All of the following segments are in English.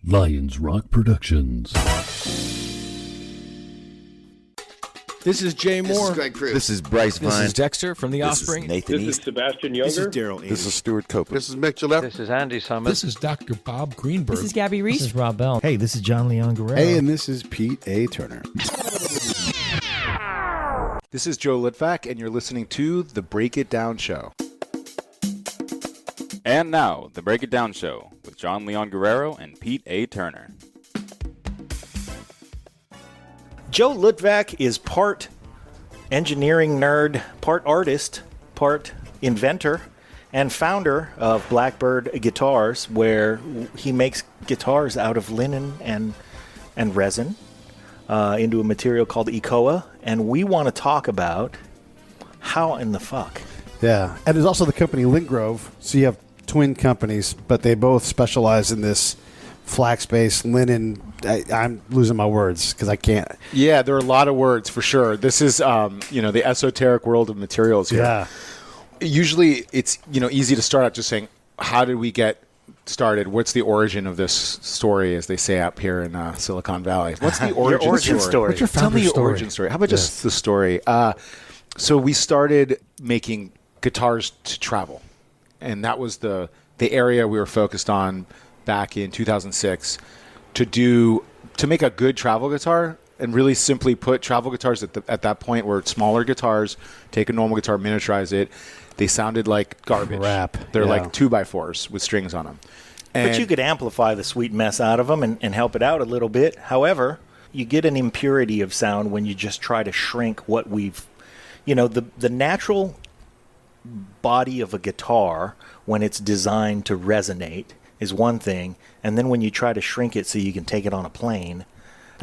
Lions Rock Productions. This is Jay Moore. This is Greg Cruz. This is Bryce Vine. This is Dexter from The Offspring. This is Nathan This East. is Sebastian Younger. This is Daryl Ames. This is Stuart Copeland. This is Mick Gillette. This is Andy Summers. This is Dr. Bob Greenberg. This is Gabby Reese. This is Rob Bell. Hey, this is John Leon Guerrero. Hey, and this is Pete A. Turner. This is Joe Luttwak, and you're listening to The Break It Down Show. And now, The Break It Down Show with John Leon Guerrero and Pete A. Turner. Joe Luttwak is part engineering nerd, part artist, part inventor, and founder of Blackbird Guitars, where he makes guitars out of linen and resin into a material called Ekoa. And we want to talk about how in the fuck. Yeah, and there's also the company Lingrove. So you have twin companies, but they both specialize in this flax-based linen. I'm losing my words because I can't. Yeah, there are a lot of words for sure. This is, the esoteric world of materials here. Yeah. Usually it's, easy to start out just saying, how did we get started? What's the origin of this story, as they say up here in Silicon Valley? What's the origin story? What's your Tell me your story? origin story. How about just the story? So we started making guitars to travel, and that was the area we were focused on back in 2006 to make a good travel guitar. And really simply put, travel guitars at that point were smaller guitars. Take a normal guitar, miniaturize it. They sounded like garbage. Crap. They're Yeah. like 2x4s with strings on them. But you could amplify the sweet mess out of them and help it out a little bit. However, you get an impurity of sound when you just try to shrink what we've... the natural body of a guitar, when it's designed to resonate, is one thing. And then when you try to shrink it so you can take it on a plane...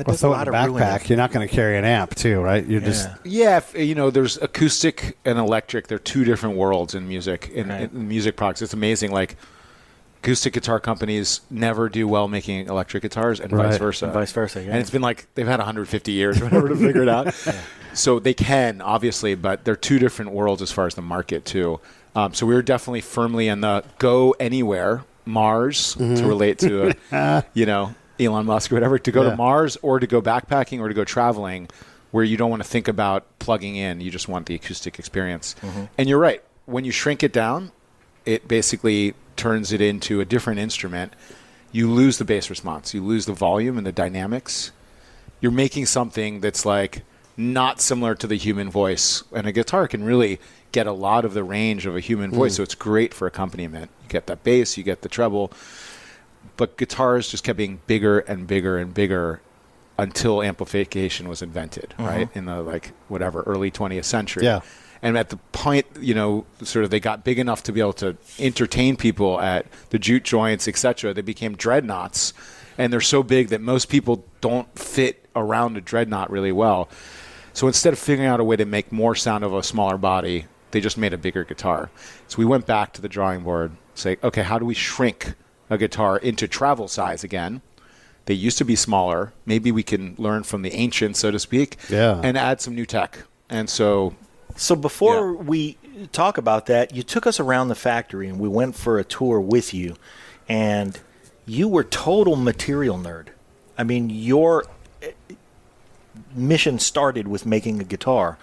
Or throw it in a backpack. You're not going to carry an amp, too, right? You're just... Yeah, there's acoustic and electric. They're two different worlds in music, in music products. It's amazing. Like, acoustic guitar companies never do well making electric guitars and vice versa. And vice versa, yeah. And it's been like they've had 150 years or whatever to figure it out. Yeah. So they can, obviously, but they're two different worlds as far as the market, too. So we were definitely firmly in the go anywhere, Mars, to relate to, Elon Musk or whatever, to go to Mars or to go backpacking or to go traveling, where you don't want to think about plugging in. You just want the acoustic experience. Mm-hmm. And you're right. When you shrink it down, it basically turns it into a different instrument. You lose the bass response. You lose the volume and the dynamics. You're making something that's like not similar to the human voice. And a guitar can really get a lot of the range of a human voice. So it's great for accompaniment. You get that bass, you get the treble. But guitars just kept being bigger and bigger and bigger until amplification was invented, right? In the early 20th century. Yeah. And at the point, sort of they got big enough to be able to entertain people at the jute joints, etc. They became dreadnoughts, and they're so big that most people don't fit around a dreadnought really well. So instead of figuring out a way to make more sound of a smaller body, they just made a bigger guitar. So we went back to the drawing board, say, okay, how do we shrink a guitar into travel size again? They used to be smaller. Maybe we can learn from the ancients, so to speak, and add some new tech. And so before we talk about that, you took us around the factory and we went for a tour with you, and you were total material nerd. I mean, your mission started with making a guitar,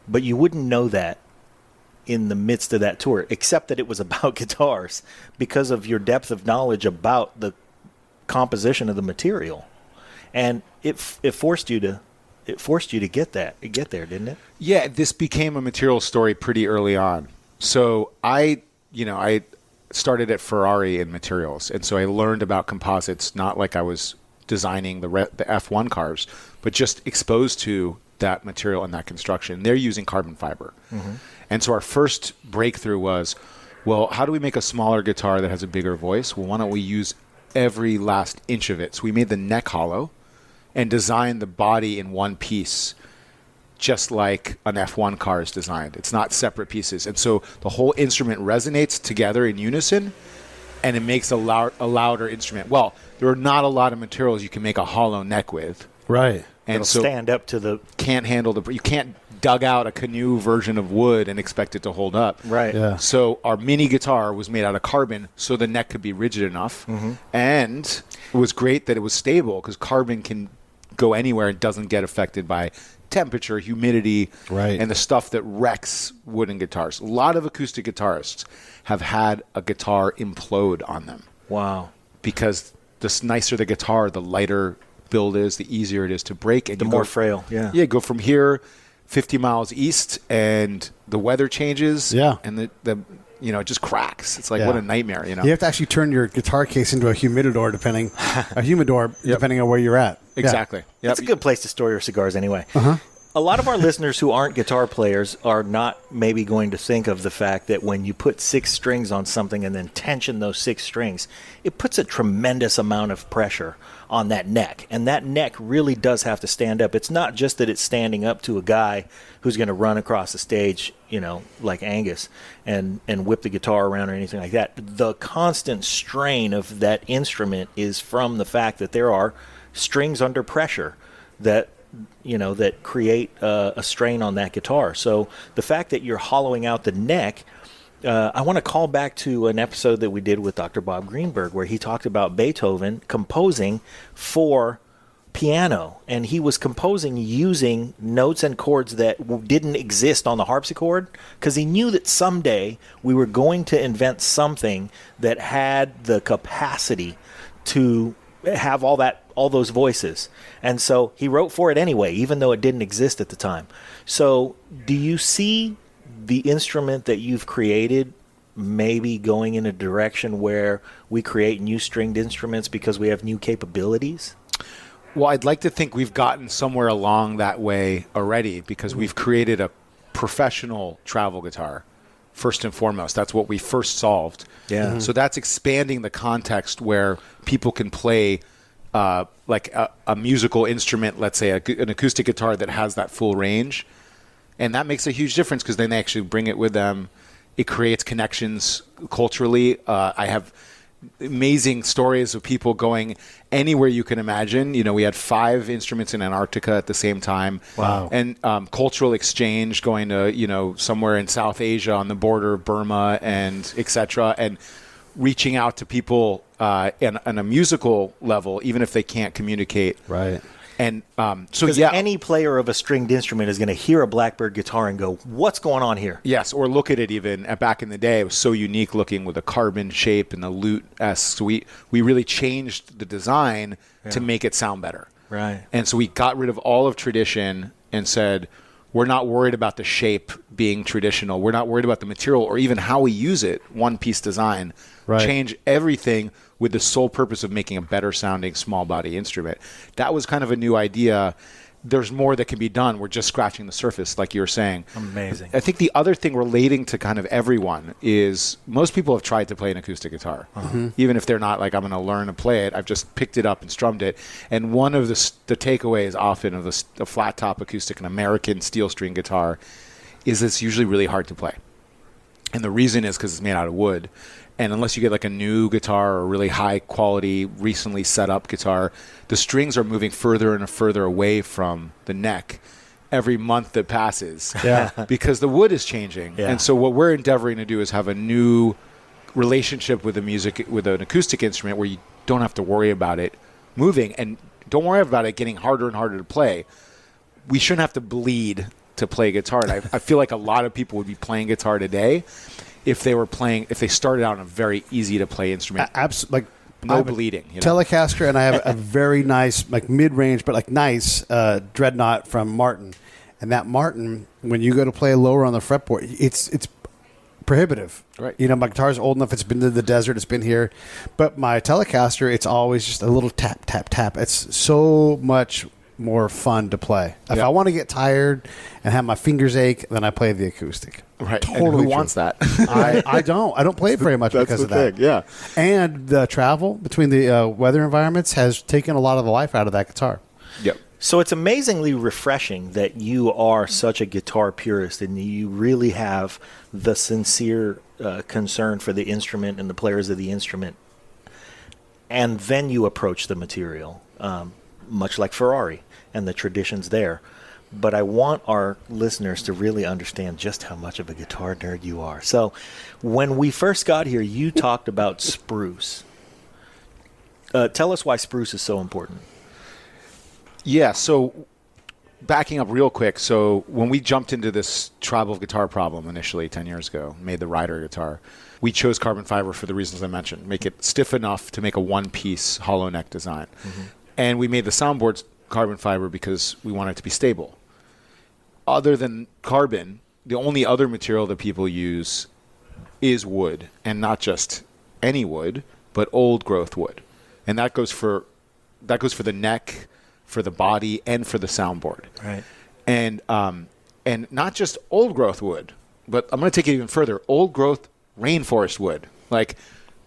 but you wouldn't know that in the midst of that tour, except that it was about guitars because of your depth of knowledge about the composition of the material. And it forced you to get there, didn't it? Yeah, this became a material story pretty early on. So I started at Ferrari in materials, and so I learned about composites, not like I was designing the F1 cars, but just exposed to that material and that construction. They're using carbon fiber. Mm-hmm. And so our first breakthrough was, well, how do we make a smaller guitar that has a bigger voice? Well, why don't we use every last inch of it? So we made the neck hollow and designed the body in one piece, just like an F1 car is designed. It's not separate pieces. And so the whole instrument resonates together in unison, and it makes a louder instrument. Well, there are not a lot of materials you can make a hollow neck with. Right. And it'll so stand up to the... You can't dug out a canoe version of wood and expect it to hold up. Right. Yeah. So our mini guitar was made out of carbon so the neck could be rigid enough. And it was great that it was stable because carbon can go anywhere and doesn't get affected by temperature, humidity, Right. and the stuff that wrecks wooden guitars. A lot of acoustic guitarists have had a guitar implode on them Wow. because the nicer the guitar, the lighter build is, the easier it is to break. And The you more go, frail. Yeah. Yeah, go from here 50 miles east and the weather changes. Yeah. And the it just cracks. It's like, Yeah. what a nightmare, You have to actually turn your guitar case into a humidor, depending on where you're at. Yeah. Exactly. Yep. That's a good place to store your cigars anyway. A lot of our listeners who aren't guitar players are not maybe going to think of the fact that when you put 6 strings on something and then tension those 6 strings, it puts a tremendous amount of pressure on that neck. And that neck really does have to stand up. It's not just that it's standing up to a guy who's going to run across the stage, like Angus, and whip the guitar around or anything like that. The constant strain of that instrument is from the fact that there are strings under pressure that create a strain on that guitar. So the fact that you're hollowing out the neck, I want to call back to an episode that we did with Dr. Bob Greenberg where he talked about Beethoven composing for piano, and he was composing using notes and chords that didn't exist on the harpsichord because he knew that someday we were going to invent something that had the capacity to have all those voices. And so he wrote for it anyway, even though it didn't exist at the time. So do you see the instrument that you've created maybe going in a direction where we create new stringed instruments because we have new capabilities? Well, I'd like to think we've gotten somewhere along that way already because we've created a professional travel guitar. First and foremost, that's what we first solved. Yeah. So that's expanding the context where people can play like a musical instrument, let's say an acoustic guitar that has that full range. And that makes a huge difference because then they actually bring it with them. It creates connections culturally. I have amazing stories of people going anywhere you can imagine. We had 5 instruments in Antarctica at the same time. Wow. And cultural exchange going to, somewhere in South Asia on the border of Burma and et cetera, and reaching out to people on a musical level, even if they can't communicate. Right. And Because any player of a stringed instrument is going to hear a Blackbird guitar and go, what's going on here? Yes, or look at it even. Back in the day, it was so unique looking with a carbon shape and the lute-esque. So we really changed the design to make it sound better. Right. And so we got rid of all of tradition and said, we're not worried about the shape being traditional. We're not worried about the material or even how we use it, one-piece design. Right. Change everything with the sole purpose of making a better sounding small body instrument. That was kind of a new idea. There's more that can be done. We're just scratching the surface, like you were saying. Amazing. I think the other thing relating to kind of everyone is most people have tried to play an acoustic guitar. Even if they're not like, I'm going to learn to play it. I've just picked it up and strummed it. And one of the takeaways often of the flat top acoustic, an American steel string guitar, is it's usually really hard to play. And the reason is because it's made out of wood. And unless you get like a new guitar or a really high quality, recently set up guitar, the strings are moving further and further away from the neck every month that passes. Yeah. Because the wood is changing. Yeah. And so what we're endeavoring to do is have a new relationship with the music, with an acoustic instrument where you don't have to worry about it moving and don't worry about it getting harder and harder to play. We shouldn't have to bleed to play guitar. And I feel like a lot of people would be playing guitar today if they started out on a very easy to play instrument. Absolutely. No bleeding. Telecaster, and I have a very nice, like mid-range, but like nice dreadnought from Martin. And that Martin, when you go to play lower on the fretboard, it's prohibitive. Right. My guitar's old enough. It's been to the desert. It's been here. But my Telecaster, it's always just a little tap, tap, tap. It's so much more fun to play. If I want to get tired and have my fingers ache, then I play the acoustic. Right. Totally And who true. wants that? I don't. I don't play it very much That's because the of that. thing, yeah. And the travel between the weather environments has taken a lot of the life out of that guitar. Yep. So it's amazingly refreshing that you are such a guitar purist and you really have the sincere concern for the instrument and the players of the instrument. And then you approach the material, much like Ferrari and the traditions there. but I want our listeners to really understand just how much of a guitar nerd you are. So when we first got here, you talked about spruce. Tell us why spruce is so important. Yeah, so backing up real quick, so when we jumped into this tribal guitar problem initially 10 years ago, made the rider guitar, we chose carbon fiber for the reasons I mentioned. Make it stiff enough to make a one-piece hollow neck design. And we made the soundboards carbon fiber because we want it to be stable. Other than carbon, the only other material that people use is wood, and not just any wood, but old growth wood. And that goes for the neck, for the body, and for the soundboard. Right. And not just old growth wood, but I'm going to take it even further. Old growth rainforest wood. Like,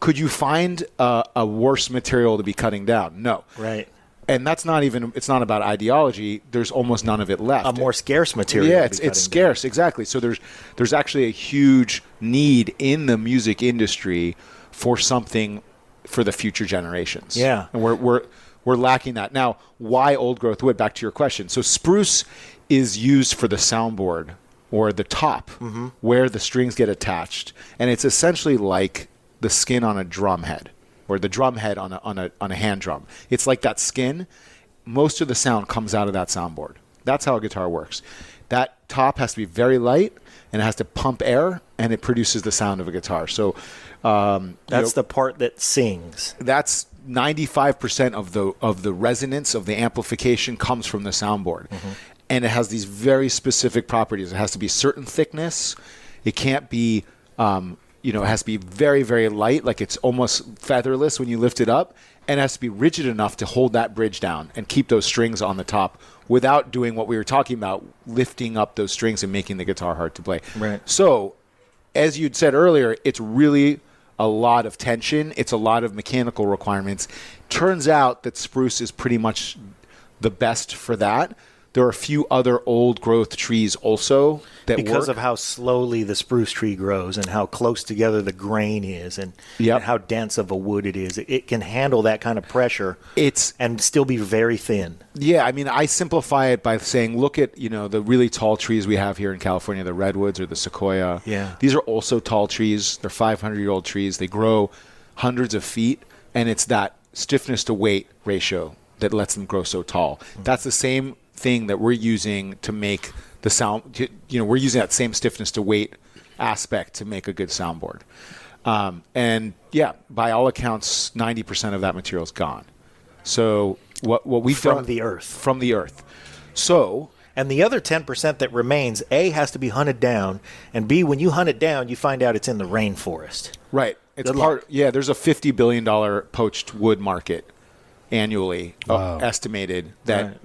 could you find a worse material to be cutting down? No. Right. And that's not even, it's not about ideology. There's almost none of it left. A more scarce material. Yeah, to be it's cutting scarce, exactly. So there's actually a huge need in the music industry for something for the future generations. Yeah. And we're lacking that. Now, why old growth wood? Back to your question. So spruce is used for the soundboard or the top where the strings get attached. And it's essentially like the skin on a drum head or the drum head on a hand drum. It's like that skin. Most of the sound comes out of that soundboard. That's how a guitar works. That top has to be very light and it has to pump air and it produces the sound of a guitar. So that's the part that sings. That's 95% of the resonance of the amplification comes from the soundboard. And it has these very specific properties. It has to be certain thickness. It can't be, it has to be very, very light, like it's almost featherless when you lift it up. And it has to be rigid enough to hold that bridge down and keep those strings on the top without doing what we were talking about, lifting up those strings and making the guitar hard to play. Right. So, as you'd said earlier, it's really a lot of tension. It's a lot of mechanical requirements. Turns out that spruce is pretty much the best for that. There are a few other old growth trees also that because work. of how slowly the spruce tree grows and how close together the grain is and how dense of a wood it is. It can handle that kind of pressure and still be very thin. Yeah, I mean, I simplify it by saying, look at, the really tall trees we have here in California, the redwoods or the sequoia. Yeah. These are also tall trees. They're 500-year-old trees. They grow hundreds of feet, and it's that stiffness to weight ratio that lets them grow so tall. That's the same thing that we're using to make the sound. We're using that same stiffness to weight aspect to make a good soundboard. And yeah, by all accounts, 90% of that material is gone. So what we've done from the earth. So, and the other 10% that remains, A, has to be hunted down, and B, when you hunt it down, you find out it's in the rainforest. Right. It's part. Yeah, there's a $50 billion poached wood market annually estimated that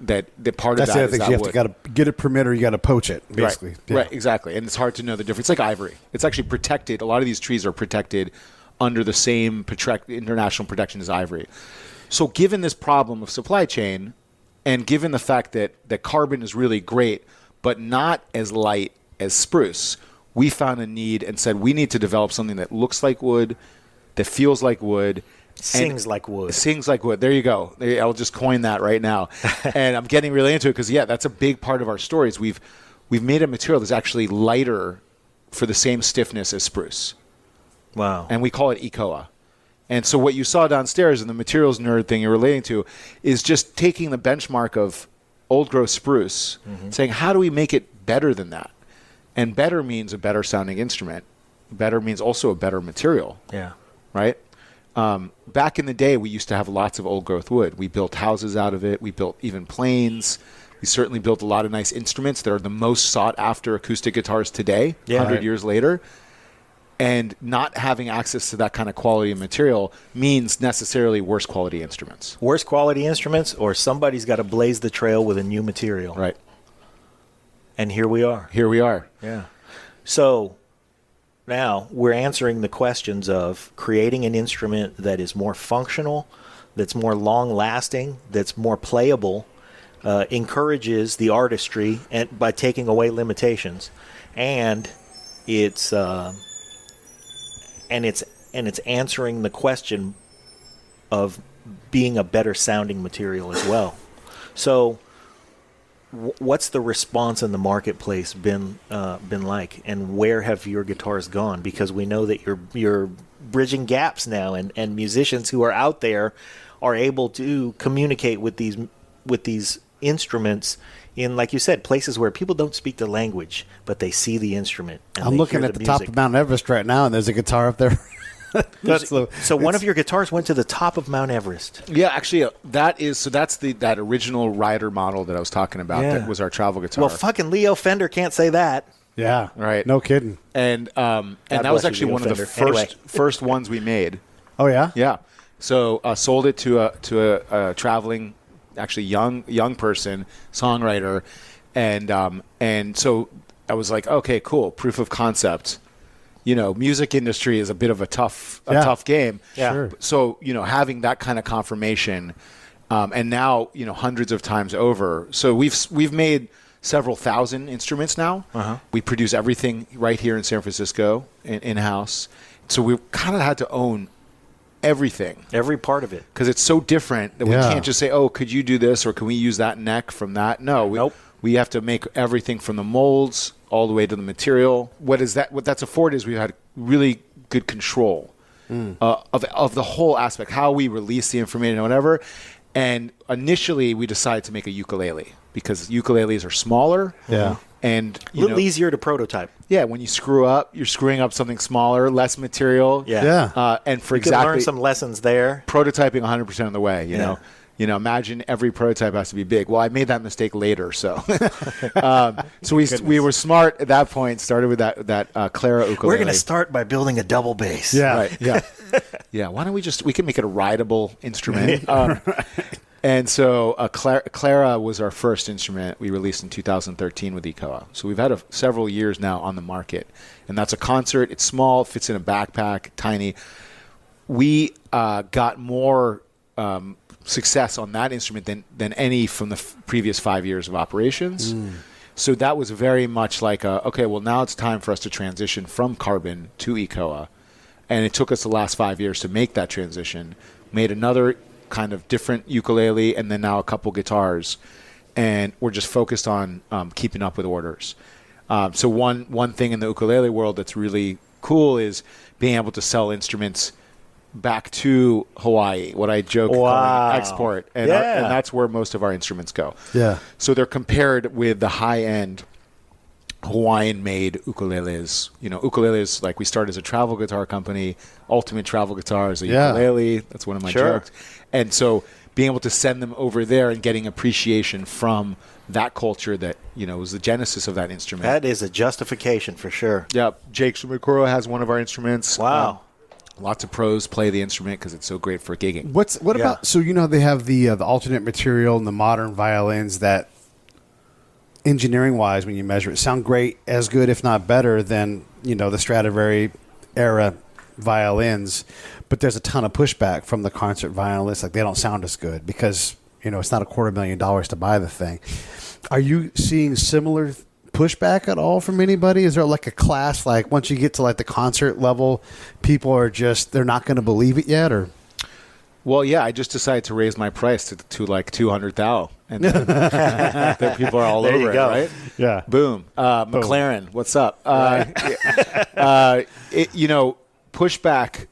part of That's that the other is thing. that You have wood. to got to get a permit or you got to poach it, basically. Right. Yeah. Right, exactly. And it's hard to know the difference. It's like ivory. It's actually protected. A lot of these trees are protected under the same international protection as ivory. So given this problem of supply chain and given the fact that carbon is really great but not as light as spruce, we found a need and said we need to develop something that looks like wood, that feels like wood, Sings like wood. Sings like wood. There you go. I'll just coin that right now. And I'm getting really into it because, that's a big part of our stories. We've made a material that's actually lighter for the same stiffness as spruce. Wow. And we call it Ekoa. And so what you saw downstairs in the materials nerd thing you're relating to is just taking the benchmark of old growth spruce, saying, how do we make it better than that? And better means a better sounding instrument. Better means also a better material. Yeah. Right? Back in the day, we used to have lots of old growth wood. We built houses out of it. We built even planes. We certainly built a lot of nice instruments that are the most sought after acoustic guitars today, 100 years later. And not having access to that kind of quality of material means necessarily worse quality instruments. Worse quality instruments, or somebody's got to blaze the trail with a new material. Right. And here we are. Here we are. Yeah. So now we're answering the questions of creating an instrument that is more functional, that's more long-lasting, that's more playable, encourages the artistry and by taking away limitations, and it's answering the question of being a better sounding material as well. So what's the response in the marketplace been like, and where have your guitars gone? Because we know that you're bridging gaps now, and musicians who are out there are able to communicate with these instruments in, like you said, places where people don't speak the language, but they see the instrument. And I'm looking at the top of Mount Everest right now, and there's a guitar up there. So one of your guitars went to the top of Mount Everest. Yeah, actually, that's that original rider model that I was talking about. Yeah. That was our travel guitar. Well, fucking Leo Fender can't say that. Yeah, right. No kidding. And that was bless you, actually Leo one of the Fender. first ones we made. Oh yeah. Yeah. So sold it to a traveling, actually young person, songwriter, and so I was like, okay, cool, proof of concept. Music industry is a bit of a tough game. Yeah. Sure. So having that kind of confirmation, and now hundreds of times over. So we've made several thousand instruments now. Uh-huh. We produce everything right here in San Francisco in house. So we kind of had to own everything, every part of it, because it's so different that we Yeah. can't just say, oh, could you do this, or can we use that neck from that? No, Nope. We have to make everything from the molds all the way to the material. What that's afforded is we've had really good control of the whole aspect, how we release the information and whatever. And initially we decided to make a ukulele because ukuleles are smaller. Yeah. And a little easier to prototype. yeah, when you screw up, you're screwing up something smaller, less material. Yeah. Yeah. And for You could learn some lessons there. prototyping 100% of the way, you know. Imagine every prototype has to be big. Well, I made that mistake later, so so we were smart at that point. Started with that Clara ukulele. We're going to start by building a double bass. Yeah. Right. Yeah. Yeah. Why don't we can make it a rideable instrument? And so Clara was our first instrument we released in 2013 with Ekoa. So we've had several years now on the market, and that's a concert. It's small, fits in a backpack, tiny. We got more success on that instrument than any from the previous 5 years of operations. So that was very much like okay, well, now it's time for us to transition from carbon to Ekoa. And it took us the last 5 years to make that transition. Made another kind of different ukulele, and then now a couple guitars. And we're just focused on keeping up with orders. So one thing in the ukulele world that's really cool is being able to sell instruments back to Hawaii, what I joke calling export. And, and that's where most of our instruments go. Yeah. So they're compared with the high-end Hawaiian-made ukuleles. Ukuleles, like we started as a travel guitar company. Ultimate Travel Guitars, a ukulele. That's one of my jokes. And so being able to send them over there and getting appreciation from that culture that, was the genesis of that instrument. That is a justification for sure. Yep. Jake Shimikuro has one of our instruments. Wow. Lots of pros play the instrument because it's so great for gigging. What about, so they have the alternate material and the modern violins that engineering wise, when you measure it, sound great, as good if not better than the Stradivari era violins, but there's a ton of pushback from the concert violinists, like they don't sound as good because it's not $250,000 to buy the thing. Are you seeing similar pushback at all from anybody? Is there like a class, like once you get to like the concert level, people are just, they're not going to believe it yet? Or well, yeah, I just decided to raise my price to like 200,000, and then people are all There over you it, go. right? yeah, Boom. McLaren, what's up? Pushback.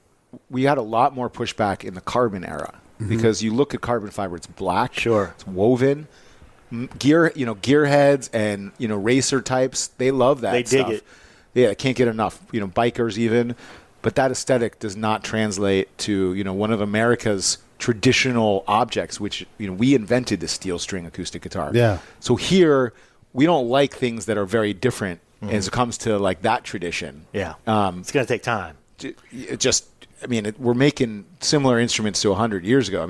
We had a lot more pushback in the carbon era because you look at carbon fiber; it's black, Sure. it's woven. Gearheads and racer types, they love that. They dig stuff. it. Yeah, can't get enough. Bikers even, but that aesthetic does not translate to one of America's traditional objects, which we invented the steel string acoustic guitar. Yeah. So here we don't like things that are very different as it comes to like that tradition. Yeah. It's going to take time. We're making similar instruments to 100 years ago.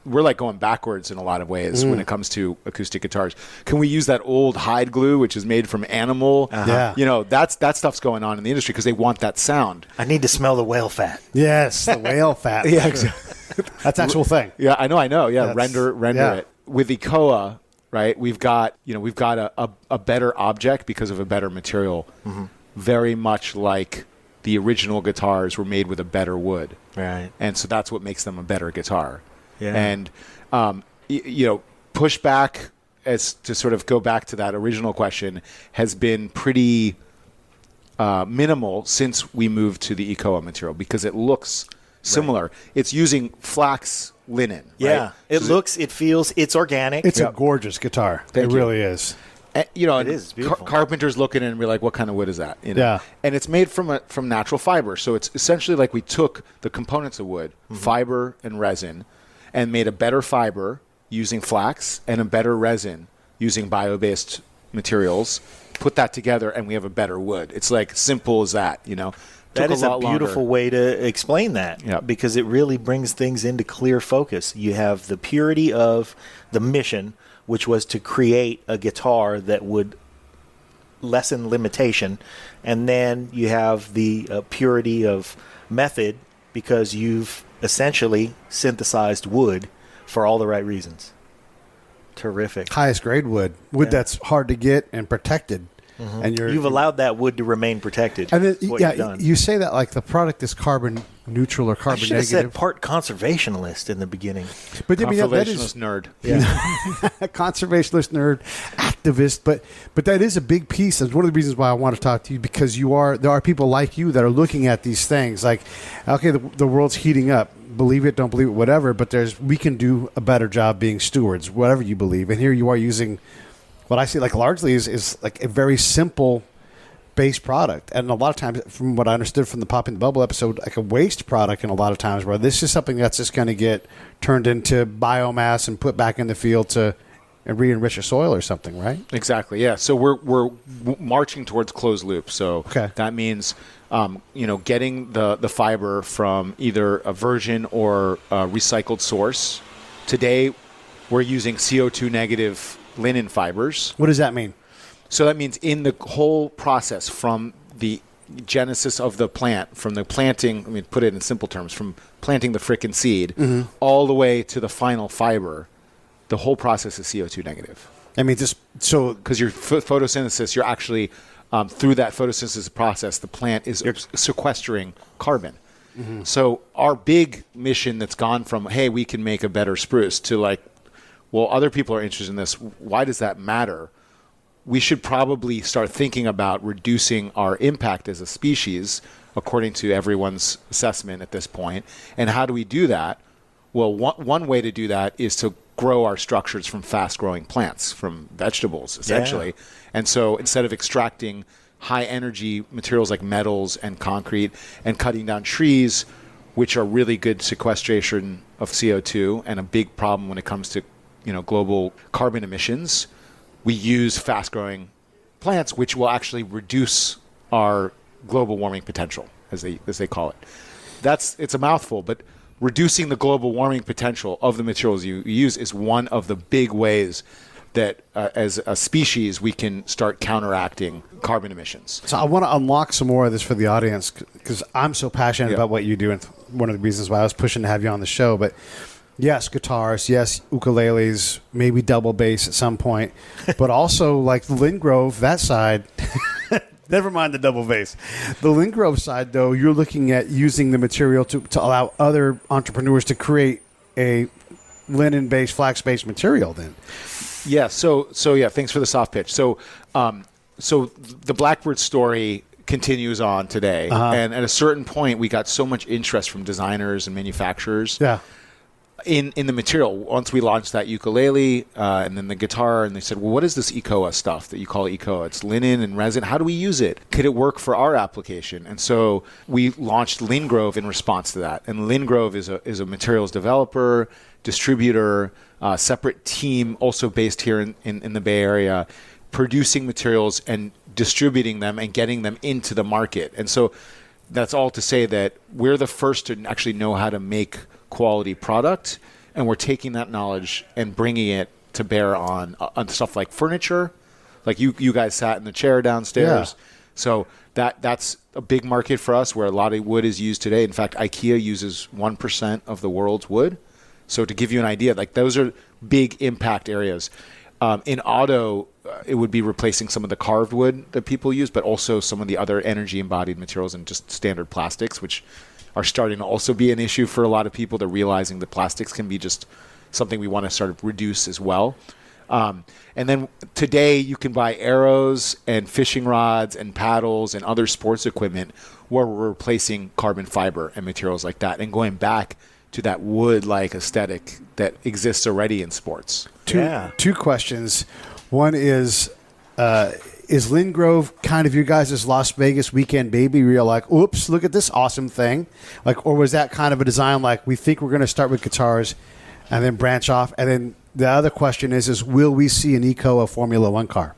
We're like going backwards in a lot of ways when it comes to acoustic guitars. Can we use that old hide glue, which is made from animal? Yeah. That stuff's going on in the industry because they want that sound. I need to smell the whale fat. yes, the whale fat. Yeah, exactly. That's an actual thing. Yeah, I know. Yeah, That's- render yeah. it with Ekoa. Right, we've got a better object because of a better material. Very much like the original guitars were made with a better wood. Right. And so that's what makes them a better guitar. Yeah. And pushback as to sort of go back to that original question, has been pretty minimal since we moved to the Ekoa material because it looks similar. Right. It's using flax linen. Yeah, right? it looks, it feels, it's organic. It's a gorgeous guitar. It really is. And, you know, it is beautiful. Carpenters look at it and be like, "What kind of wood is that?" You know? Yeah, and it's made from natural fiber, so it's essentially like we took the components of wood, fiber and resin, and made a better fiber using flax and a better resin using bio-based materials. Put that together, and we have a better wood. It's like simple as that, you know. That is a beautiful way to explain that because it really brings things into clear focus. You have the purity of the mission, which was to create a guitar that would lessen limitation, and then you have the purity of method because you've essentially synthesized wood for all the right reasons. Terrific. Highest grade wood that's hard to get and protected. And you've allowed that wood to remain protected. And then, you say that like the product is carbon neutral or carbon negative. I should have said part conservationalist in the beginning. But I mean, that is nerd. Yeah. Conservationist nerd, activist. But that is a big piece. That's one of the reasons why I want to talk to you because there are people like you that are looking at these things like, okay, the world's heating up. Believe it, don't believe it, whatever. But we can do a better job being stewards, whatever you believe. And here you are using. What I see like largely is like a very simple base product. And a lot of times, from what I understood from the Popping the Bubble episode, like a waste product in a lot of times where this is something that's just going to get turned into biomass and put back in the field to re-enrich a soil or something, right? Exactly, yeah. So we're marching towards closed loop. So that means getting the fiber from either a virgin or a recycled source. Today, we're using CO2 negative linen fibers. What does that mean? So that means in the whole process from the genesis of the plant, from the planting, I mean, put it in simple terms, from planting the frickin' seed all the way to the final fiber, the whole process is CO2 negative. I mean, just so... Because your photosynthesis, you're actually, through that photosynthesis process, the plant is sequestering carbon. So our big mission that's gone from, hey, we can make a better spruce to like, well, other people are interested in this. Why does that matter? We should probably start thinking about reducing our impact as a species, according to everyone's assessment at this point. And how do we do that? Well, one way to do that is to grow our structures from fast-growing plants, from vegetables, essentially. Yeah. And so instead of extracting high-energy materials like metals and concrete and cutting down trees, which are really good sequestration of CO2 and a big problem when it comes to global carbon emissions, we use fast-growing plants, which will actually reduce our global warming potential, as they call it. It's a mouthful, but reducing the global warming potential of the materials you use is one of the big ways that, as a species, we can start counteracting carbon emissions. So I want to unlock some more of this for the audience because I'm so passionate about what you do, and one of the reasons why I was pushing to have you on the show, but. Yes, guitars. Yes, ukuleles. Maybe double bass at some point, but also like the Lingrove. That side. Never mind the double bass. The Lingrove side, though, you're looking at using the material to allow other entrepreneurs to create a linen-based, flax-based material. Then. Yeah. So yeah. Thanks for the soft pitch. So the Blackbird story continues on today, and at a certain point, we got so much interest from designers and manufacturers. Yeah. In the material, once we launched that ukulele and then the guitar, and they said, well, what is this Ekoa stuff that you call Ekoa? It's linen and resin. How do we use it? Could it work for our application? And so we launched Lingrove in response to that. And Lingrove is a materials developer, distributor, separate team, also based here in the Bay Area, producing materials and distributing them and getting them into the market. And so that's all to say that we're the first to actually know how to make quality product, and we're taking that knowledge and bringing it to bear on stuff like furniture, like you guys sat in the chair downstairs. Yeah. So that's a big market for us where a lot of wood is used today. In fact, IKEA uses 1% of the world's wood. So to give you an idea, like those are big impact areas. In auto, it would be replacing some of the carved wood that people use, but also some of the other energy embodied materials and just standard plastics, which are starting to also be an issue for a lot of people. They're realizing that plastics can be just something we want to sort of reduce as well. And then today you can buy arrows and fishing rods and paddles and other sports equipment where we're replacing carbon fiber and materials like that and going back to that wood-like aesthetic that exists already in sports. Two questions. One is Lingrove kind of your guys' Las Vegas weekend baby where you're like, oops, look at this awesome thing? Like, or was that kind of a design like we think we're going to start with guitars and then branch off? And then the other question is will we see an Ekoa Formula One car?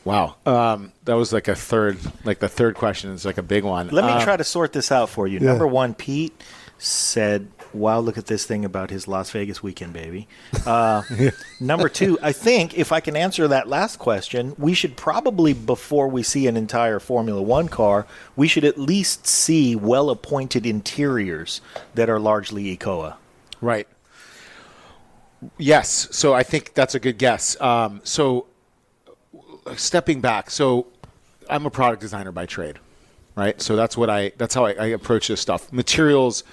Wow. That was like the third question is like a big one. Let me try to sort this out for you. Yeah. Number one, Pete said, wow, look at this thing about his Las Vegas weekend, baby. Number two, I think if I can answer that last question, we should probably, before we see an entire Formula One car, we should at least see well-appointed interiors that are largely Ekoa. Right. Yes. So I think that's a good guess. So stepping back, so I'm a product designer by trade, right? So that's how I approach this stuff. Materials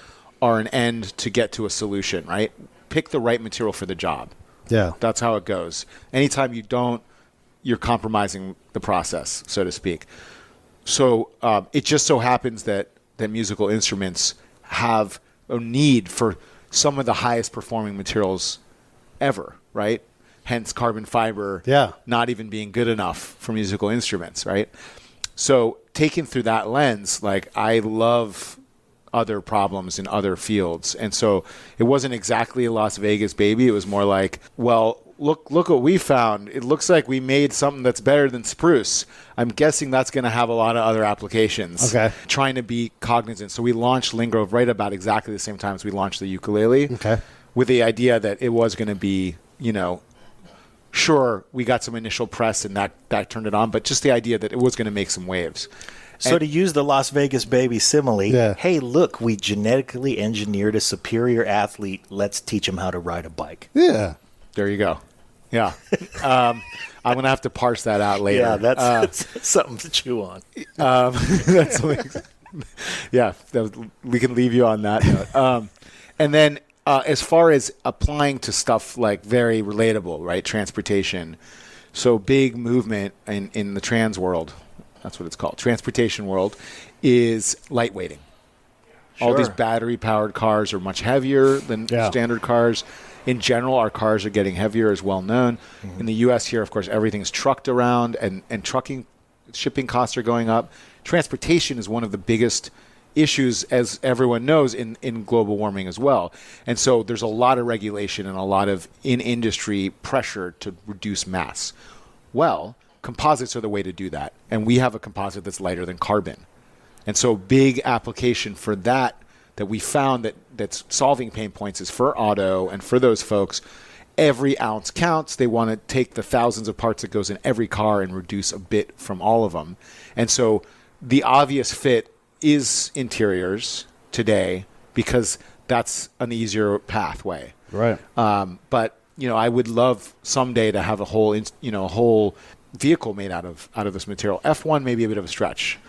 are an end to get to a solution, right? Pick the right material for the job. Yeah. That's how it goes. Anytime you don't, you're compromising the process, so to speak. So it just so happens that musical instruments have a need for some of the highest performing materials ever, right? Hence carbon fiber not even being good enough for musical instruments, right? So taken through that lens, like I love other problems in other fields. And so it wasn't exactly a Las Vegas baby. It was more like, well, look what we found. It looks like we made something that's better than spruce. I'm guessing that's going to have a lot of other applications. Okay. Trying to be cognizant. So we launched Lingrove right about exactly the same time as we launched the ukulele. Okay. With the idea that it was going to be, sure, we got some initial press and that turned it on, but just the idea that it was going to make some waves. So to use the Las Vegas baby simile, hey, look, we genetically engineered a superior athlete. Let's teach him how to ride a bike. Yeah. There you go. Yeah. I'm going to have to parse that out later. Yeah, that's something to chew on. That's something, yeah, we can leave you on that note. And then as far as applying to stuff like very relatable, right, transportation, so big movement in the trans world, that's what it's called, transportation world, is lightweighting. All these battery-powered cars are much heavier than standard cars. In general, our cars are getting heavier, as well known. In the U.S. here, of course, everything's trucked around, and shipping costs are going up. Transportation is one of the biggest issues, as everyone knows, in global warming as well. And so there's a lot of regulation and a lot of in-industry pressure to reduce mass. Well, composites are the way to do that. And we have a composite that's lighter than carbon. And so big application for that we found that's solving pain points is for auto and for those folks. Every ounce counts. They want to take the thousands of parts that goes in every car and reduce a bit from all of them. And so the obvious fit is interiors today because that's an easier pathway. Right. But I would love someday to have a whole vehicle made out of this material. F1 may be a bit of a stretch.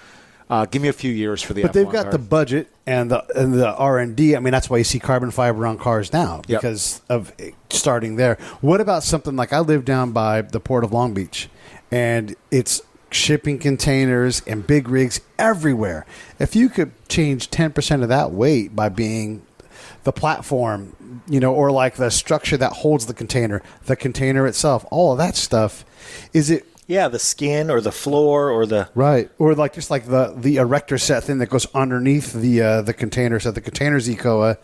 Give me a few years for the. But F1 they've got car. the budget and the R&D. I mean, that's why you see carbon fiber on cars now because of starting there. What about something like I live down by the Port of Long Beach, and it's shipping containers and big rigs everywhere. If you could change 10% of that weight by being the platform, or like the structure that holds the container itself, all of that stuff, is it? Yeah, the skin or the floor or the Right, or like just like the erector set thing that goes underneath the container. So the container's Ekoa,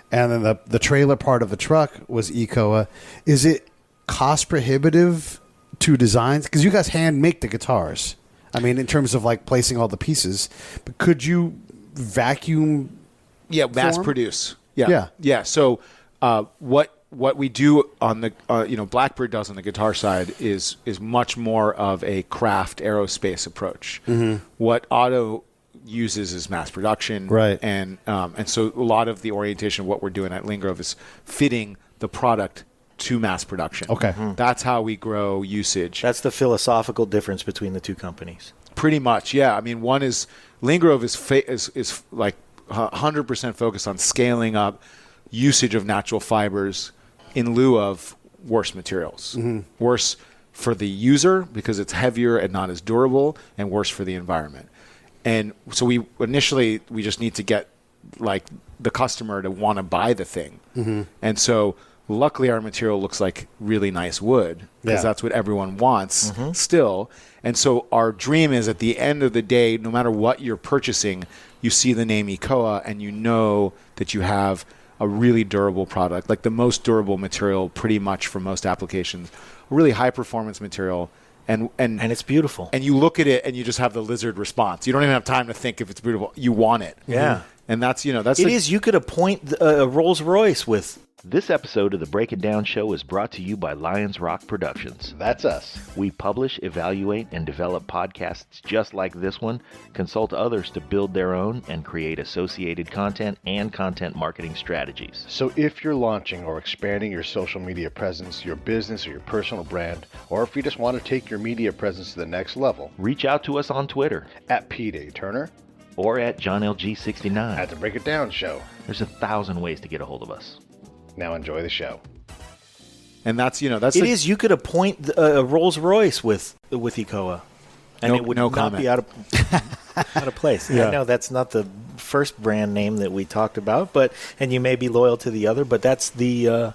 and then the trailer part of the truck was Ekoa. Is it cost prohibitive to designs? Because you guys hand make the guitars. I mean, in terms of like placing all the pieces, but could you vacuum? Yeah, mass produce. Yeah. So what we do on the Blackbird does on the guitar side is much more of a craft aerospace approach. Mm-hmm. What auto uses is mass production, right? And so a lot of the orientation of what we're doing at Lingrove is fitting the product to mass production. Okay, that's how we grow usage. That's the philosophical difference between the two companies. Pretty much, yeah. I mean, one is Lingrove is like 100% focused on scaling up usage of natural fibers in lieu of worse materials. Worse for the user because it's heavier and not as durable, and worse for the environment. And so we just need to get like the customer to want to buy the thing. And so luckily our material looks like really nice wood because that's what everyone wants still. And so our dream is at the end of the day, no matter what you're purchasing, you see the name Ekoa and you know that you have a really durable product, like the most durable material pretty much for most applications, a really high performance material. And it's beautiful. And you look at it and you just have the lizard response. You don't even have time to think if it's beautiful. You want it. Yeah. And that's, It is. You could appoint a Rolls Royce with. This episode of the Break It Down Show is brought to you by Lions Rock Productions. That's us. We publish, evaluate, and develop podcasts just like this one, consult others to build their own, and create associated content and content marketing strategies. So if you're launching or expanding your social media presence, your business or your personal brand, or if you just want to take your media presence to the next level, Reach out to us on Twitter at Pete A. Turner, or at JohnLG69. at the Break It Down Show. There's 1,000 ways to get a hold of us. Now enjoy the show. and that's It is. You could appoint a Rolls Royce with Ekoa, and it would no not comment. be out of place. I know that's not the first brand name that we talked about, and you may be loyal to the other, but that's the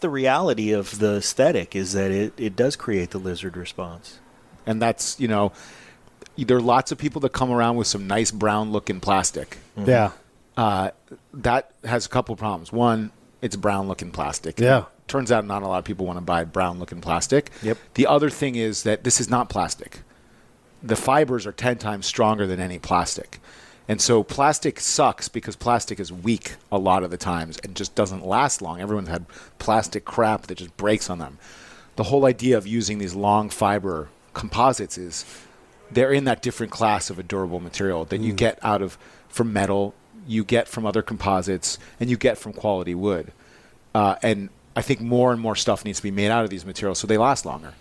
reality of the aesthetic, is that it does create the lizard response. And that's, there are lots of people that come around with some nice brown looking plastic. Yeah. That has a couple problems. One, it's brown looking plastic. Yeah. Turns out not a lot of people want to buy brown looking plastic. Yep. The other thing is that this is not plastic. The fibers are 10 times stronger than any plastic. And so plastic sucks because plastic is weak a lot of the times and just doesn't last long. Everyone's had plastic crap that just breaks on them. The whole idea of using these long fiber composites is they're in that different class of a durable material that you get from metal, you get from other composites, and you get from quality wood. And I think more and more stuff needs to be made out of these materials so they last longer.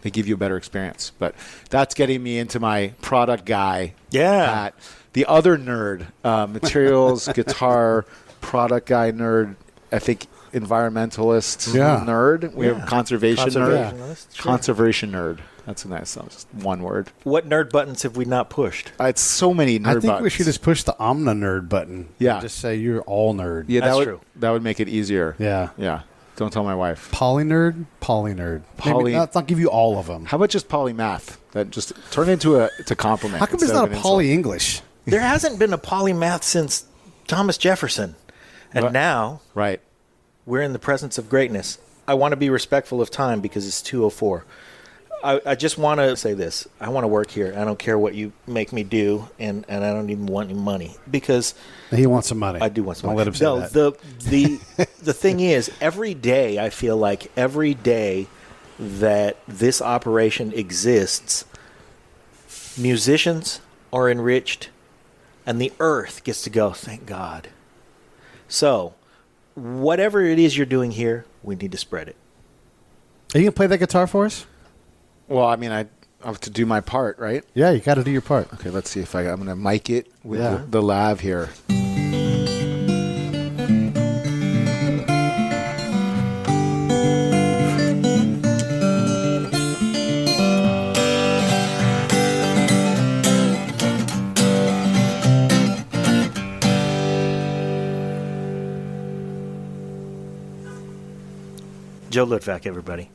They give you a better experience. But that's getting me into my product guy hat. The other nerd, materials, guitar, product guy nerd, I think environmentalist nerd. We have conservation nerd. Sure. Conservation nerd. That's a nice, just one word. What nerd buttons have we not pushed? It's so many nerd I think buttons. we should just push the Omna nerd button. Yeah. And just say you're all nerd. Yeah, That's that true. That would make it easier. Yeah. Yeah. Don't tell my wife. Poly nerd. Poly- Maybe not give you all of them. How about just polymath? That just turn into a compliment. How come it's instead not of a an poly English? There hasn't been a polymath since Thomas Jefferson. And now insult? Right. we're in the presence of greatness. I want to be respectful of time because it's 2:04. I just want to say this. I want to work here. I don't care what you make me do, and I don't even want any money because He wants some money. I do want some I'll money. let him say that. The thing is, every day I feel like every day that this operation exists, musicians are enriched, and the earth gets to go, thank God. So, whatever it is you're doing here, we need to spread it. Are you going to play that guitar for us? Well, I mean, I have to do my part, right? Yeah, you got to do your part. Okay, let's see if I'm going to mic it with Yeah. the lav here. Joe Luttwak, everybody.